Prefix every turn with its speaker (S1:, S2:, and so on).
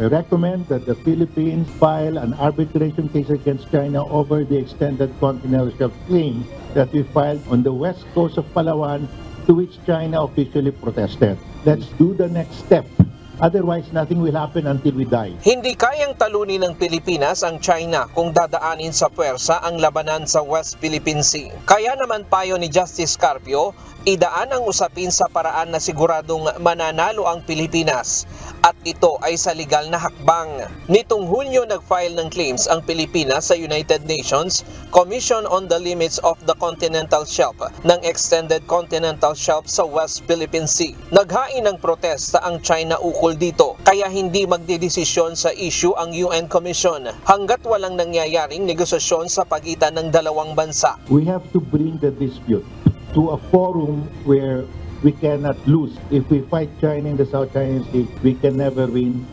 S1: I recommend that the Philippines file an arbitration case against China over the extended continental shelf claim that we filed on the west coast of Palawan, to which China officially protested. Let's do the next step. Otherwise, nothing will happen until we die.
S2: Hindi kayang talunin ng Pilipinas ang China kung dadaanin sa puwersa ang labanan sa West Philippine Sea. Kaya naman payo ni Justice Carpio, idaan ang usapin sa paraan na siguradong mananalo ang Pilipinas at ito ay sa legal na hakbang. Nitong Hunyo nag-file ng claims ang Pilipinas sa United Nations Commission on the Limits of the Continental Shelf ng Extended Continental Shelf sa West Philippine Sea. Naghain ng protesta ang China ukol dito, kaya hindi magdedesisyon sa issue ang UN Commission hanggat walang nangyayaring negosasyon sa pagitan ng dalawang bansa.
S1: We have to bring the dispute to a forum where we cannot lose. If we fight China in the South China Sea, we can never win.